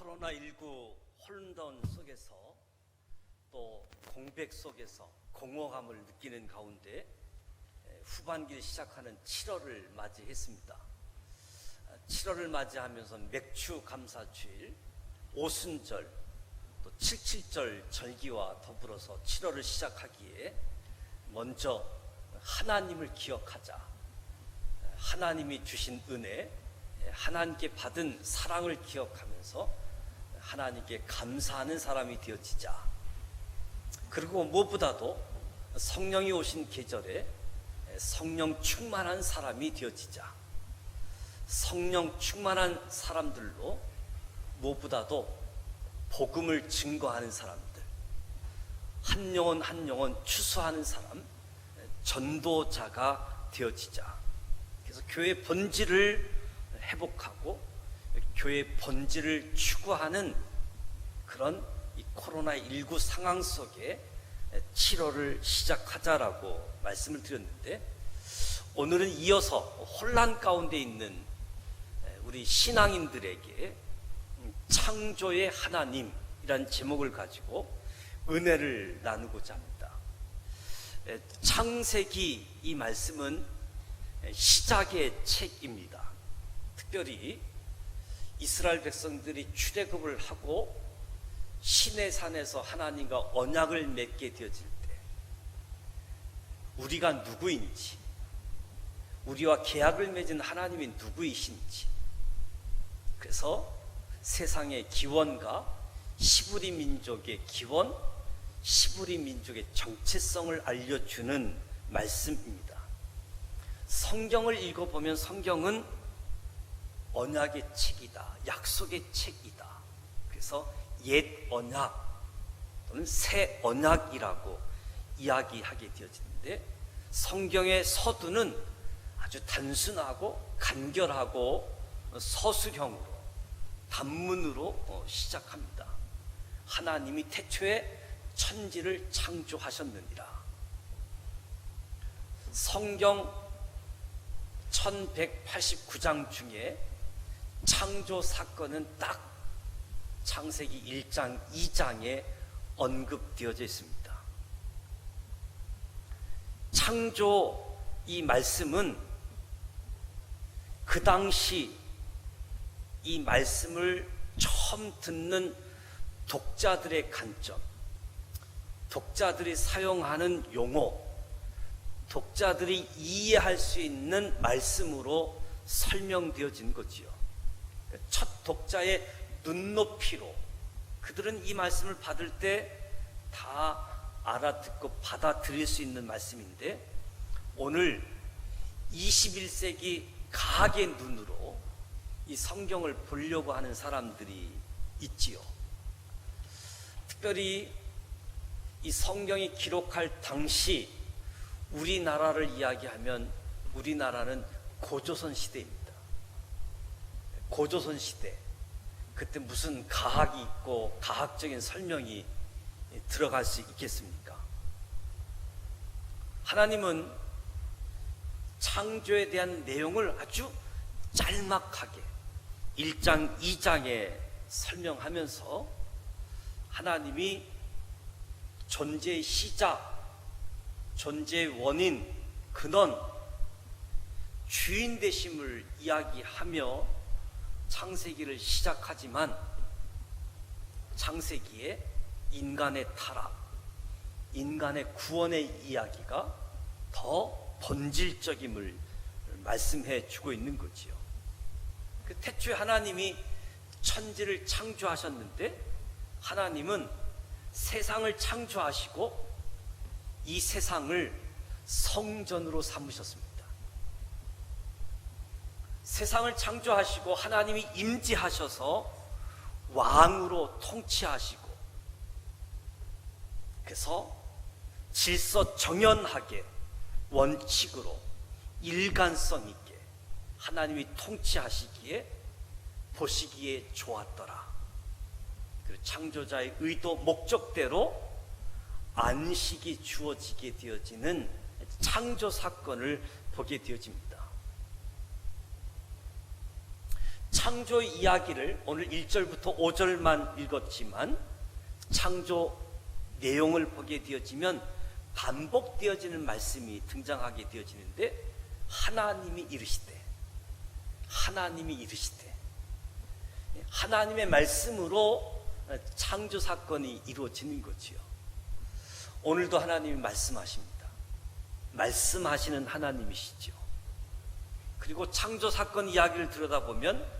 코로나19 혼돈 속에서 또 공백 속에서 공허감을 느끼는 가운데 후반기를 시작하는 7월을 맞이했습니다. 7월을 맞이하면서 맥주 감사주일, 오순절, 또 77절 절기와 더불어서 7월을 시작하기에 먼저 하나님을 기억하자. 하나님이 주신 은혜, 하나님께 받은 사랑을 기억하면서 하나님께 감사하는 사람이 되어지자. 그리고 무엇보다도 성령이 오신 계절에 성령 충만한 사람이 되어지자. 성령 충만한 사람들로 무엇보다도 복음을 증거하는 사람들, 한 영혼 한 영혼 추수하는 사람, 전도자가 되어지자. 그래서 교회의 본질을 회복하고 교회의 본질을 추구하는 그런 이 코로나19 상황 속에 7월을 시작하자라고 말씀을 드렸는데, 오늘은 이어서 혼란 가운데 있는 우리 신앙인들에게 창조의 하나님이란 제목을 가지고 은혜를 나누고자 합니다. 창세기, 이 말씀은 시작의 책입니다. 특별히 이스라엘 백성들이 출애굽을 하고 시내산에서 하나님과 언약을 맺게 되어질 때 우리가 누구인지, 우리와 계약을 맺은 하나님이 누구이신지, 그래서 세상의 기원과 시브리 민족의 기원, 시브리 민족의 정체성을 알려주는 말씀입니다. 성경을 읽어보면 성경은 언약의 책이다, 약속의 책이다. 그래서 옛 언약 또는 새 언약이라고 이야기하게 되어지는데, 성경의 서두는 아주 단순하고 간결하고 서술형으로, 단문으로 시작합니다. 하나님이 태초에 천지를 창조하셨느니라. 성경 1189장 중에 창조 사건은 딱 창세기 1장, 2장에 언급되어져 있습니다. 창조, 이 말씀은 그 당시 이 말씀을 처음 듣는 독자들의 관점, 독자들이 사용하는 용어, 독자들이 이해할 수 있는 말씀으로 설명되어진 거지요. 첫 독자의 눈높이로 그들은 이 말씀을 받을 때 다 알아듣고 받아들일 수 있는 말씀인데, 오늘 21세기 과학의 눈으로 이 성경을 보려고 하는 사람들이 있지요. 특별히 이 성경이 기록할 당시 우리나라를 이야기하면 우리나라는 고조선 시대입니다. 고조선 시대. 그때 무슨 과학이 있고 과학적인 설명이 들어갈 수 있겠습니까? 하나님은 창조에 대한 내용을 아주 짤막하게 1장, 2장에 설명하면서 하나님이 존재의 시작, 존재의 원인, 근원, 주인 되심을 이야기하며 창세기를 시작하지만, 창세기에 인간의 타락, 인간의 구원의 이야기가 더 본질적임을 말씀해 주고 있는 거지요. 그 태초에 하나님이 천지를 창조하셨는데, 하나님은 세상을 창조하시고 이 세상을 성전으로 삼으셨습니다. 세상을 창조하시고 하나님이 임재하셔서 왕으로 통치하시고, 그래서 질서정연하게 원칙으로 일관성 있게 하나님이 통치하시기에 보시기에 좋았더라. 그리고 창조자의 의도, 목적대로 안식이 주어지게 되어지는 창조 사건을 보게 되어집니다. 창조 이야기를 오늘 1절부터 5절만 읽었지만 창조 내용을 보게 되어지면 반복되어지는 말씀이 등장하게 되어지는데 하나님이 이르시되 하나님의 말씀으로 창조 사건이 이루어지는 거지요. 오늘도 하나님이 말씀하십니다. 말씀하시는 하나님이시죠. 그리고 창조 사건 이야기를 들여다보면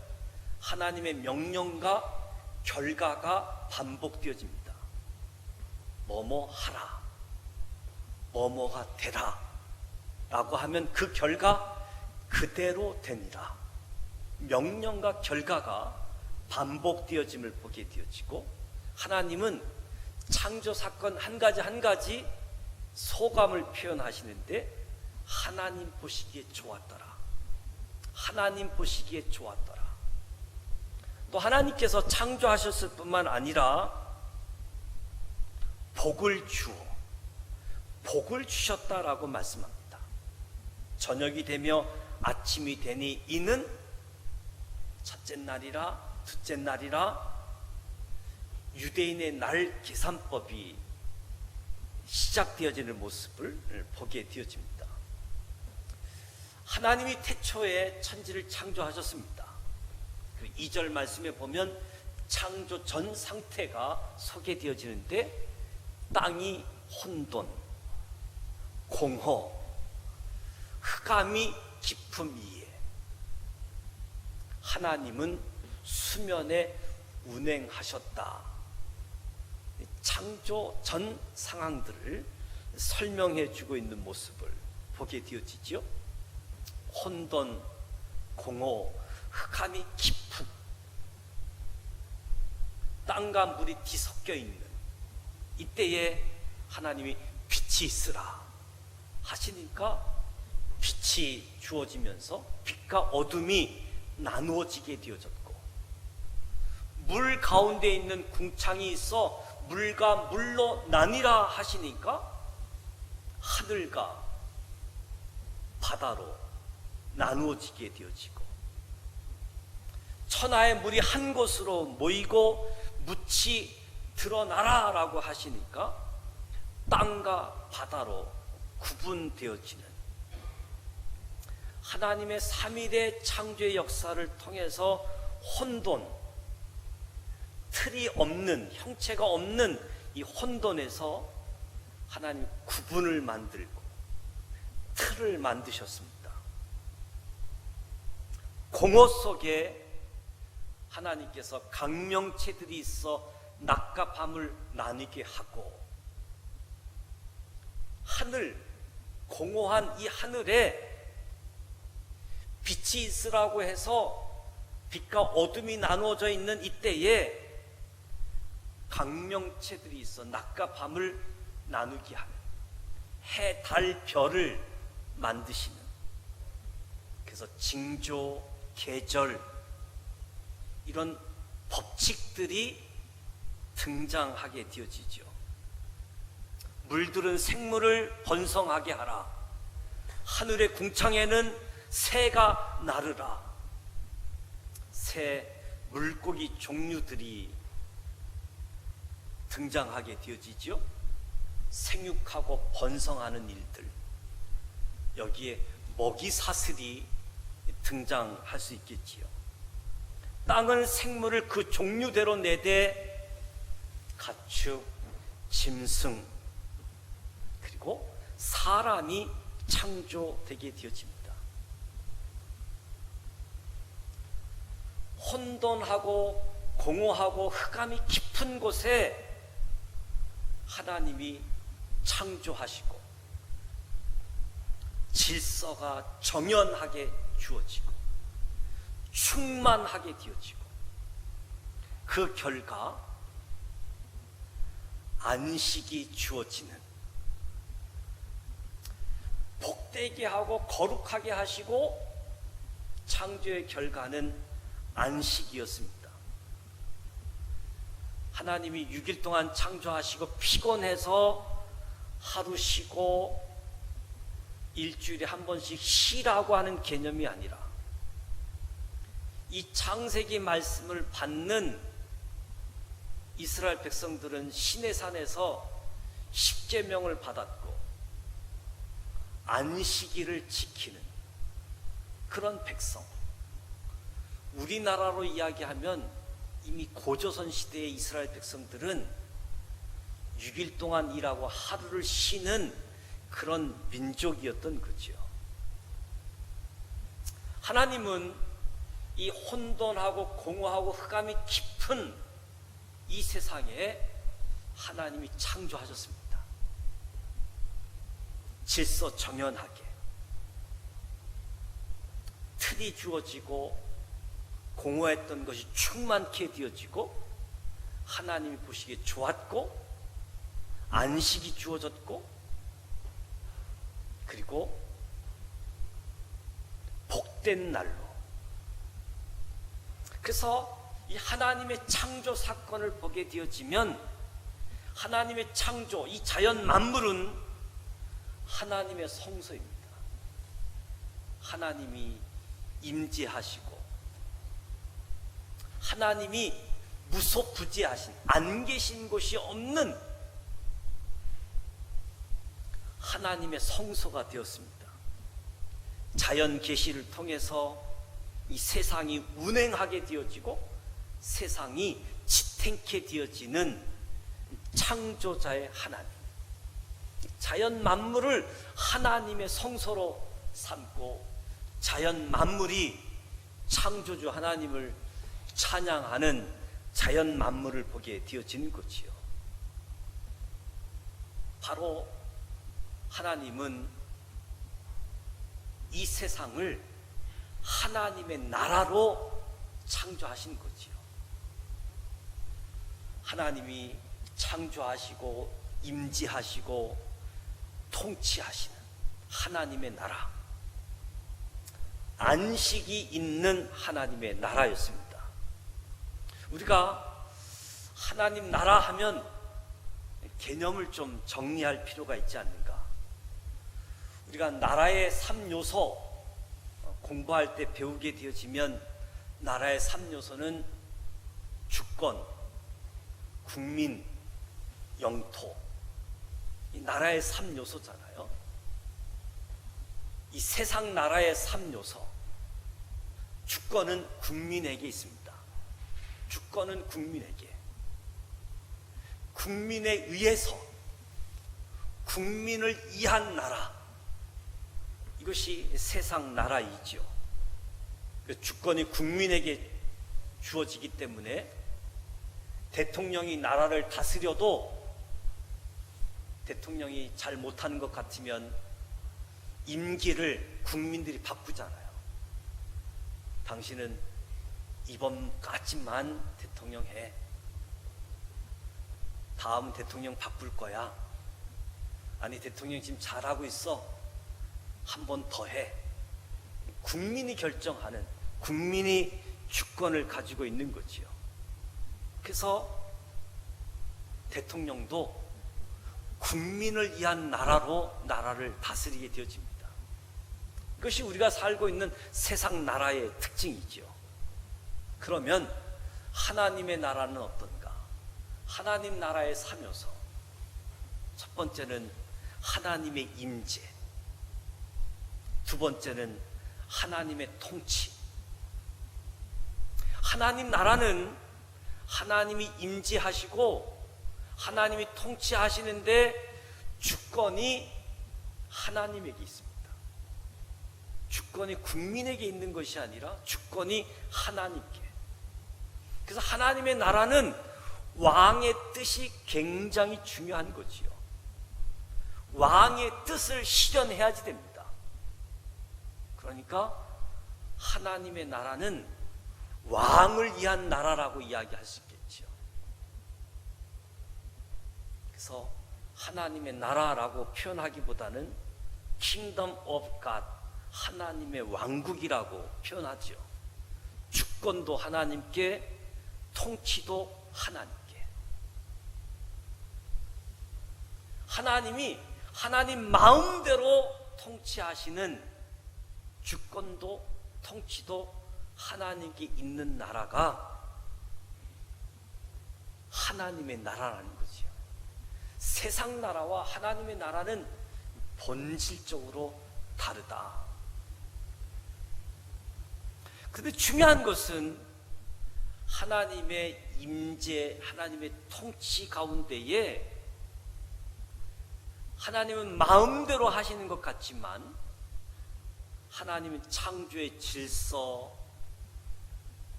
하나님의 명령과 결과가 반복되어집니다. 뭐뭐 하라, 뭐뭐가 되라 라고 하면 그 결과 그대로 되니라. 명령과 결과가 반복되어짐을 보게 되어지고, 하나님은 창조 사건 한 가지 한 가지 소감을 표현하시는데 하나님 보시기에 좋았더라, 하나님 보시기에 좋았더라. 또 하나님께서 창조하셨을 뿐만 아니라 복을 주셨다라고 말씀합니다. 저녁이 되며 아침이 되니 이는 첫째 날이라 둘째 날이라 유대인의 날 계산법이 시작되어지는 모습을 보게 되어집니다. 하나님이 태초에 천지를 창조하셨습니다. 그 2절 말씀에 보면 창조 전 상태가 소개되어지는데 땅이 혼돈, 공허, 흑암이 깊음이에 하나님은 수면에 운행하셨다. 창조 전 상황들을 설명해 주고 있는 모습을 보게 되어지죠. 혼돈, 공허, 흑암이 깊은, 땅과 물이 뒤섞여 있는 이때에 하나님이 빛이 있으라 하시니까 빛이 주어지면서 빛과 어둠이 나누어지게 되어졌고, 물 가운데 있는 궁창이 있어 물과 물로 나뉘라 하시니까 하늘과 바다로 나누어지게 되어지고, 천하의 물이 한 곳으로 모이고 묻이 드러나라 라고 하시니까 땅과 바다로 구분되어지는 하나님의 삼위일의 창조의 역사를 통해서 혼돈, 틀이 없는, 형체가 없는 이 혼돈에서 하나님 구분을 만들고 틀을 만드셨습니다. 공허 속에 하나님께서 강명체들이 있어 낮과 밤을 나뉘게 하고, 하늘, 공허한 이 하늘에 빛이 있으라고 해서 빛과 어둠이 나누어져 있는 이때에 강명체들이 있어 낮과 밤을 나누게 하는, 해, 달, 별을 만드시는, 그래서 징조, 계절, 이런 법칙들이 등장하게 되어지죠. 물들은 생물을 번성하게 하라, 하늘의 궁창에는 새가 나르라. 새, 물고기 종류들이 등장하게 되어지죠. 생육하고 번성하는 일들, 여기에 먹이 사슬이 등장할 수 있겠지요. 땅은 생물을 그 종류대로 내되 가축, 짐승, 그리고 사람이 창조되게 되어집니다. 혼돈하고 공허하고 흑암이 깊은 곳에 하나님이 창조하시고 질서가 정연하게 주어지고 충만하게 되어지고, 그 결과 안식이 주어지는, 복되게 하고 거룩하게 하시고 창조의 결과는 안식이었습니다. 하나님이 6일 동안 창조하시고 피곤해서 하루 쉬고 일주일에 한 번씩 쉬라고 하는 개념이 아니라 이 창세기 말씀을 받는 이스라엘 백성들은 시내산에서 십계명을 받았고 안식일을 지키는 그런 백성. 우리나라로 이야기하면 이미 고조선 시대의 이스라엘 백성들은 6일 동안 일하고 하루를 쉬는 그런 민족이었던 거죠. 하나님은 이 혼돈하고 공허하고 흑암이 깊은 이 세상에 하나님이 창조하셨습니다. 질서 정연하게 틀이 주어지고 공허했던 것이 충만케 되어지고 하나님이 보시기에 좋았고 안식이 주어졌고 그리고 복된 날로. 그래서 이 하나님의 창조 사건을 보게 되어지면 하나님의 창조, 이 자연 만물은 하나님의 성소입니다. 하나님이 임재하시고 하나님이 무소부재하신, 안 계신 곳이 없는 하나님의 성소가 되었습니다. 자연 계시를 통해서 이 세상이 운행하게 되어지고 세상이 지탱케 되어지는 창조자의 하나님. 자연 만물을 하나님의 성소로 삼고 자연 만물이 창조주 하나님을 찬양하는 자연 만물을 보게 되어지는 거지요. 바로 하나님은 이 세상을 하나님의 나라로 창조하신 거지요. 하나님이 창조하시고 임재하시고 통치하시는 하나님의 나라, 안식이 있는 하나님의 나라였습니다. 우리가 하나님 나라 하면 개념을 좀 정리할 필요가 있지 않는가? 우리가 나라의 3요소 공부할 때 배우게 되어지면 나라의 3요소는 주권, 국민, 영토. 이 나라의 3요소잖아요. 이 세상 나라의 3요소. 주권은 국민에게 있습니다. 주권은 국민에게. 국민에 의해서 국민을 위한 나라. 이것이 세상 나라이죠. 주권이 국민에게 주어지기 때문에 대통령이 나라를 다스려도 대통령이 잘 못하는 것 같으면 임기를 국민들이 바꾸잖아요. 당신은 이번까지만 대통령 해. 다음 대통령 바꿀 거야. 아니, 대통령 지금 잘하고 있어. 한 번 더 해. 국민이 결정하는, 국민이 주권을 가지고 있는 거지요. 그래서 대통령도 국민을 위한 나라로 나라를 다스리게 되어집니다. 이것이 우리가 살고 있는 세상 나라의 특징이죠. 그러면 하나님의 나라는 어떤가? 하나님 나라의 3요소. 첫 번째는 하나님의 임재. 두 번째는 하나님의 통치. 하나님 나라는 하나님이 임재하시고 하나님이 통치하시는데 주권이 하나님에게 있습니다. 주권이 국민에게 있는 것이 아니라 주권이 하나님께. 그래서 하나님의 나라는 왕의 뜻이 굉장히 중요한 거지요. 왕의 뜻을 실현해야지 됩니다. 그러니까 하나님의 나라는 왕을 위한 나라라고 이야기할 수 있겠죠. 그래서 하나님의 나라라고 표현하기보다는 Kingdom of God, 하나님의 왕국이라고 표현하죠. 주권도 하나님께, 통치도 하나님께. 하나님이 하나님 마음대로 통치하시는 주권도 통치도 하나님께 있는 나라가 하나님의 나라라는 거지요. 세상 나라와 하나님의 나라는 본질적으로 다르다. 그런데 중요한 것은 하나님의 임재, 하나님의 통치 가운데에 하나님은 마음대로 하시는 것 같지만 하나님은 창조의 질서,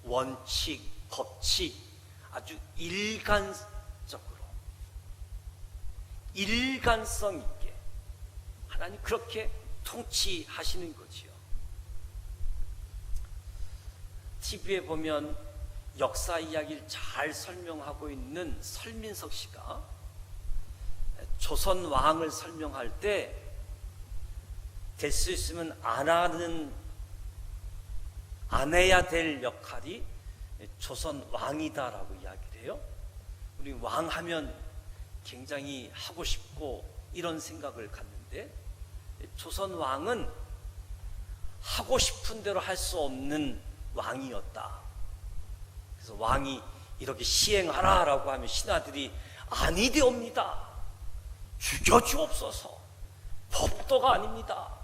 원칙, 법칙 아주 일관성 있게 하나님 그렇게 통치하시는 거지요. TV에 보면 역사 이야기를 잘 설명하고 있는 설민석 씨가 조선 왕을 설명할 때 될 수 있으면 안 해야 될 역할이 조선 왕이다라고 이야기를 해요. 우리 왕하면 굉장히 하고 싶고 이런 생각을 갖는데 조선 왕은 하고 싶은 대로 할 수 없는 왕이었다. 그래서 왕이 이렇게 시행하라라고 하면 신하들이 아니되옵니다. 죽여주옵소서. 법도가 아닙니다.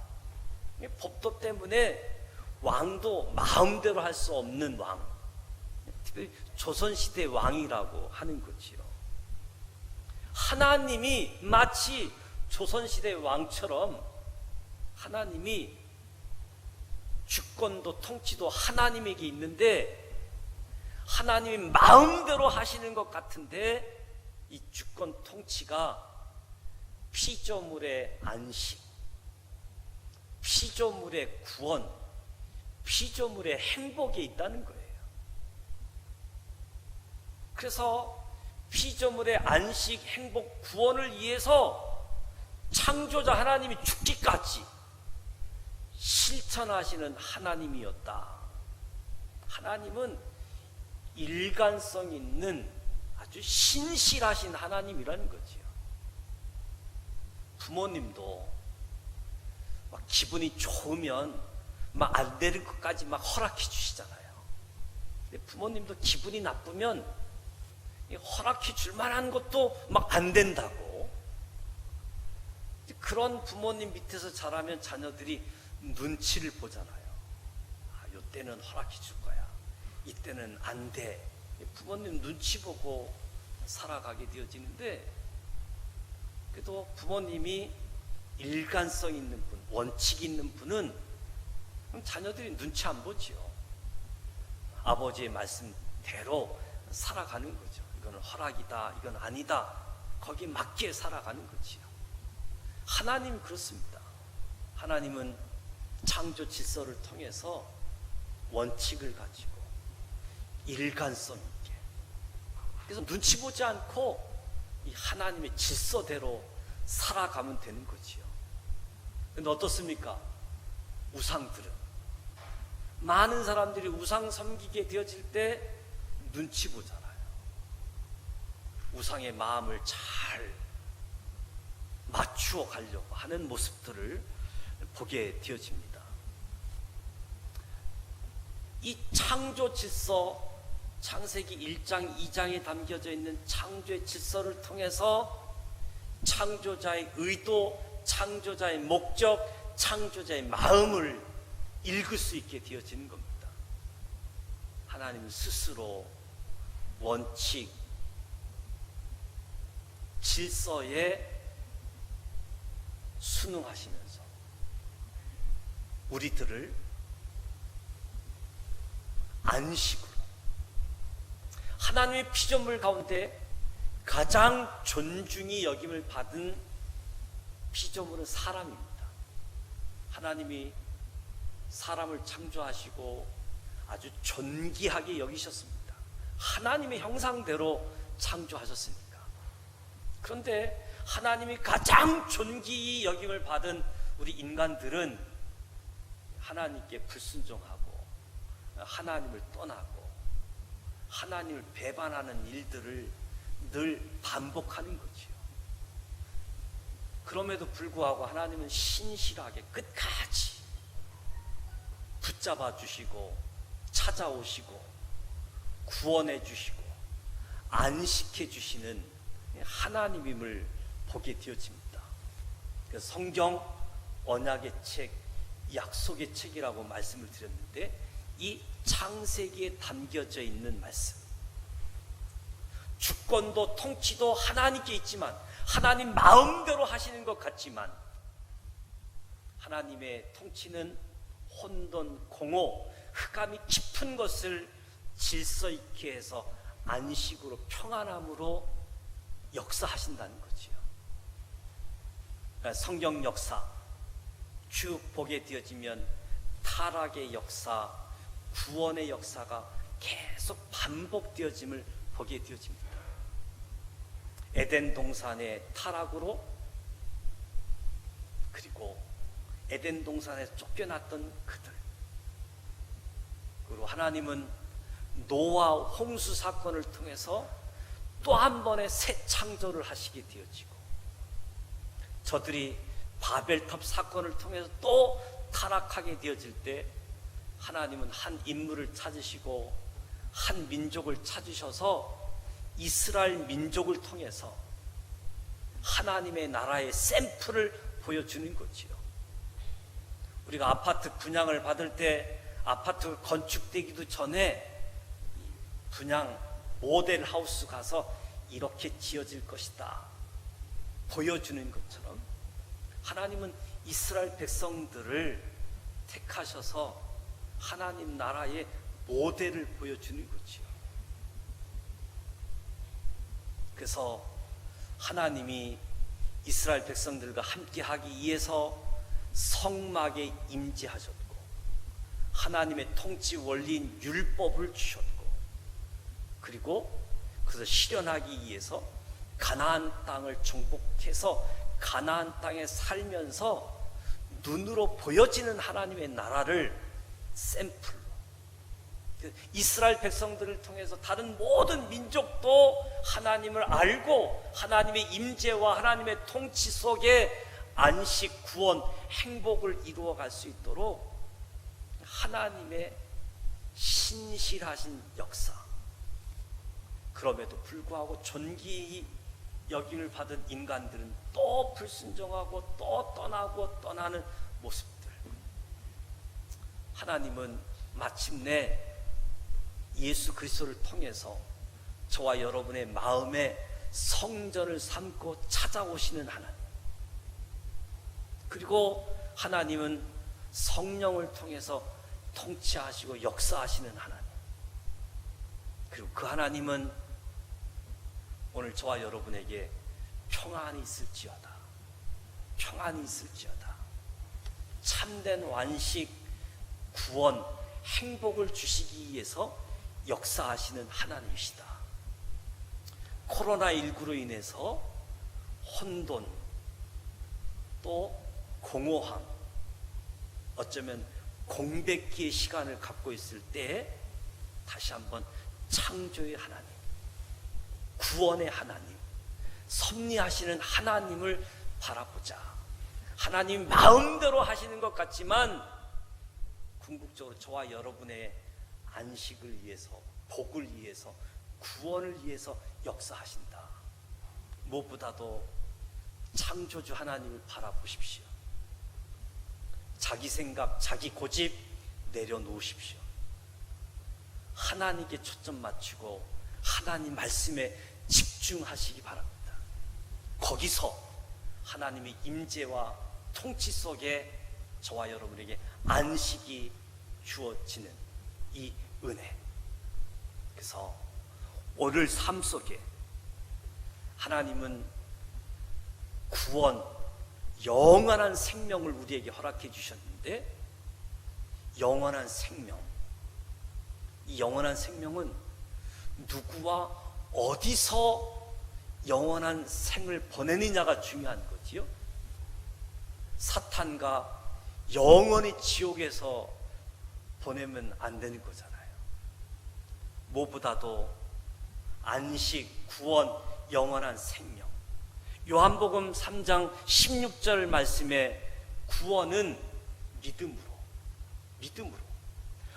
법도 때문에 왕도 마음대로 할 수 없는 왕, 특별히 조선시대 왕이라고 하는 거지요. 하나님이 마치 조선시대 왕처럼 하나님이 주권도 통치도 하나님에게 있는데 하나님이 마음대로 하시는 것 같은데 이 주권 통치가 피조물의 안식, 피조물의 구원, 피조물의 행복에 있다는 거예요. 그래서 피조물의 안식, 행복, 구원을 위해서 창조자 하나님이 죽기까지 실천하시는 하나님이었다. 하나님은 일관성 있는 아주 신실하신 하나님이라는 거지요. 부모님도 막 기분이 좋으면 막 안 되는 것까지 막 허락해 주시잖아요. 근데 부모님도 기분이 나쁘면 허락해 줄 만한 것도 막 안 된다고. 그런 부모님 밑에서 자라면 자녀들이 눈치를 보잖아요. 아, 이때는 허락해 줄 거야. 이때는 안 돼. 부모님 눈치 보고 살아가게 되어지는데, 그래도 부모님이 일관성 있는 분, 원칙 있는 분은 자녀들이 눈치 안 보지요. 아버지의 말씀대로 살아가는 거죠. 이거는 허락이다, 이건 아니다. 거기에 맞게 살아가는 거지요. 하나님이 그렇습니다. 하나님은 창조 질서를 통해서 원칙을 가지고 일관성 있게, 그래서 눈치 보지 않고 이 하나님의 질서대로 살아가면 되는 거지요. 근데 어떻습니까? 우상들은, 많은 사람들이 우상 섬기게 되어질 때 눈치 보잖아요. 우상의 마음을 잘 맞추어 가려고 하는 모습들을 보게 되어집니다. 이 창조 질서, 창세기 1장, 2장에 담겨져 있는 창조의 질서를 통해서 창조자의 의도, 창조자의 목적, 창조자의 마음을 읽을 수 있게 되어지는 겁니다. 하나님 스스로 원칙, 질서에 순응하시면서 우리들을 안식으로, 하나님의 피조물 가운데 가장 존중이 여김을 받은 피조물은 사람입니다. 하나님이 사람을 창조하시고 아주 존귀하게 여기셨습니다. 하나님의 형상대로 창조하셨으니까. 그런데 하나님이 가장 존귀히 여김을 받은 우리 인간들은 하나님께 불순종하고 하나님을 떠나고 하나님을 배반하는 일들을 늘 반복하는 거지요. 그럼에도 불구하고 하나님은 신실하게 끝까지 붙잡아 주시고 찾아오시고 구원해 주시고 안식해 주시는 하나님임을 보게 되어집니다. 그래서 성경 언약의 책, 약속의 책이라고 말씀을 드렸는데, 이 창세기에 담겨져 있는 말씀, 주권도 통치도 하나님께 있지만, 하나님 마음대로 하시는 것 같지만, 하나님의 통치는 혼돈, 공허, 흑암이 깊은 것을 질서 있게 해서 안식으로, 평안함으로 역사하신다는 거지요. 성경 역사 쭉 보게 되어지면 타락의 역사, 구원의 역사가 계속 반복되어짐을 보게 되어집니다. 에덴 동산의 타락으로, 그리고 에덴 동산에서 쫓겨났던 그들, 그리고 하나님은 노아 홍수 사건을 통해서 또 한 번의 새 창조를 하시게 되어지고, 저들이 바벨탑 사건을 통해서 또 타락하게 되어질 때 하나님은 한 인물을 찾으시고 한 민족을 찾으셔서 이스라엘 민족을 통해서 하나님의 나라의 샘플을 보여주는 거지요. 우리가 아파트 분양을 받을 때 아파트 건축되기도 전에 분양 모델 하우스 가서 이렇게 지어질 것이다 보여주는 것처럼, 하나님은 이스라엘 백성들을 택하셔서 하나님 나라의 모델을 보여주는 거지요. 그래서 하나님이 이스라엘 백성들과 함께하기 위해서 성막에 임재하셨고, 하나님의 통치 원리인 율법을 주셨고, 그리고 그것을 실현하기 위해서 가나안 땅을 정복해서 가나안 땅에 살면서 눈으로 보여지는 하나님의 나라를 샘플로, 이스라엘 백성들을 통해서 다른 모든 민족도 하나님을 알고 하나님의 임재와 하나님의 통치 속에 안식, 구원, 행복을 이루어갈 수 있도록 하나님의 신실하신 역사, 그럼에도 불구하고 존귀히 여김을 받은 인간들은 또 불순종하고 또 떠나고 떠나는 모습들, 하나님은 마침내 예수 그리스도를 통해서 저와 여러분의 마음에 성전을 삼고 찾아오시는 하나님, 그리고 하나님은 성령을 통해서 통치하시고 역사하시는 하나님, 그리고 그 하나님은 오늘 저와 여러분에게 평안이 있을지어다, 평안이 있을지어다, 참된 완식, 구원, 행복을 주시기 위해서 역사하시는 하나님이시다. 코로나19로 인해서 혼돈, 또 공허함, 어쩌면 공백기의 시간을 갖고 있을 때 다시 한번 창조의 하나님, 구원의 하나님, 섭리하시는 하나님을 바라보자. 하나님 마음대로 하시는 것 같지만 궁극적으로 저와 여러분의 안식을 위해서, 복을 위해서, 구원을 위해서 역사하신다. 무엇보다도 창조주 하나님을 바라보십시오. 자기 생각, 자기 고집 내려놓으십시오. 하나님께 초점 맞추고 하나님 말씀에 집중하시기 바랍니다. 거기서 하나님의 임재와 통치 속에 저와 여러분에게 안식이 주어지는 이 은혜, 그래서 오늘 삶 속에 하나님은 구원, 영원한 생명을 우리에게 허락해 주셨는데, 영원한 생명, 이 영원한 생명은 누구와 어디서 영원한 생을 보내느냐가 중요한 거지요. 사탄과 영원히 지옥에서 보내면 안 되는 거잖아요. 무엇보다도 안식, 구원, 영원한 생명. 요한복음 3장 16절 말씀에 구원은 믿음으로,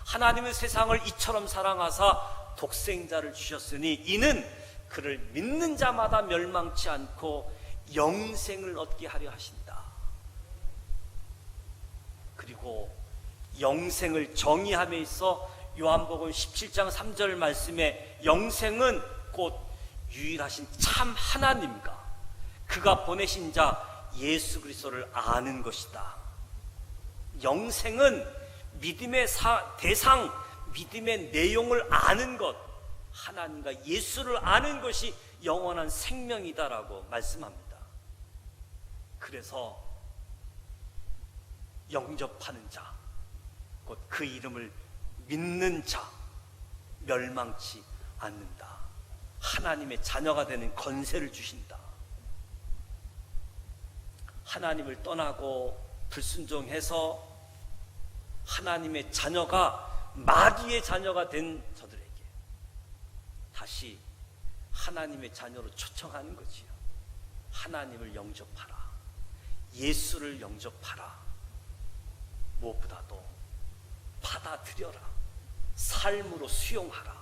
하나님은 세상을 이처럼 사랑하사 독생자를 주셨으니 이는 그를 믿는 자마다 멸망치 않고 영생을 얻게 하려 하신다. 그리고 영생을 정의함에 있어 요한복음 17장 3절 말씀에 영생은 곧 유일하신 참 하나님과 그가 보내신 자 예수 그리스도를 아는 것이다. 영생은 믿음의 대상, 믿음의 내용을 아는 것, 하나님과 예수를 아는 것이 영원한 생명이다라고 말씀합니다. 그래서 영접하는 자, 곧 그 이름을 믿는 자, 멸망치 않는다. 하나님의 자녀가 되는 권세를 주신다. 하나님을 떠나고 불순종해서 하나님의 자녀가 마귀의 자녀가 된 저들에게 다시 하나님의 자녀로 초청하는 거지요. 하나님을 영접하라. 예수를 영접하라. 무엇보다도 받아들여라. 삶으로 수용하라.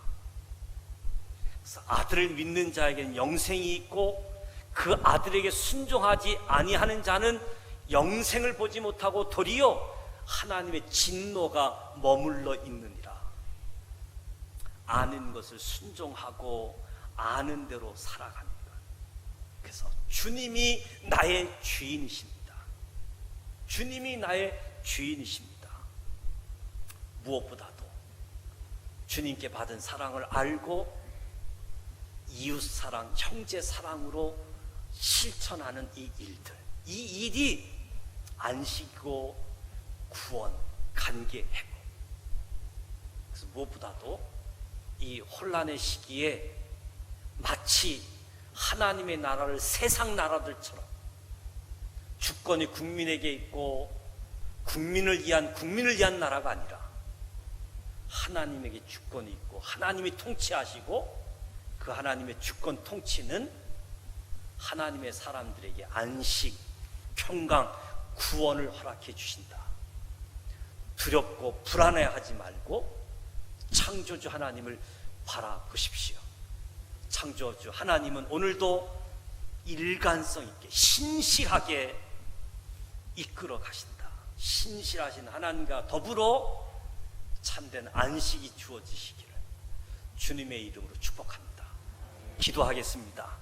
그래서 아들을 믿는 자에게는 영생이 있고 그 아들에게 순종하지 아니하는 자는 영생을 보지 못하고 도리어 하나님의 진노가 머물러 있느니라. 아는 것을 순종하고 아는 대로 살아가는 것. 그래서 주님이 나의 주인이십니다. 주님이 나의 주인이십니다. 무엇보다도 주님께 받은 사랑을 알고 이웃 사랑, 형제 사랑으로 실천하는 이 일들, 이 일이 안식이고 구원, 관계 회복. 그래서 무엇보다도 이 혼란의 시기에 마치 하나님의 나라를 세상 나라들처럼 주권이 국민에게 있고 국민을 위한 나라가 아니라 하나님에게 주권이 있고 하나님이 통치하시고 그 하나님의 주권 통치는 하나님의 사람들에게 안식, 평강, 구원을 허락해 주신다. 두렵고 불안해하지 말고 창조주 하나님을 바라보십시오. 창조주 하나님은 오늘도 일관성 있게 신실하게 이끌어 가신다. 신실하신 하나님과 더불어 참된 안식이 주어지시기를 주님의 이름으로 축복합니다. 기도하겠습니다.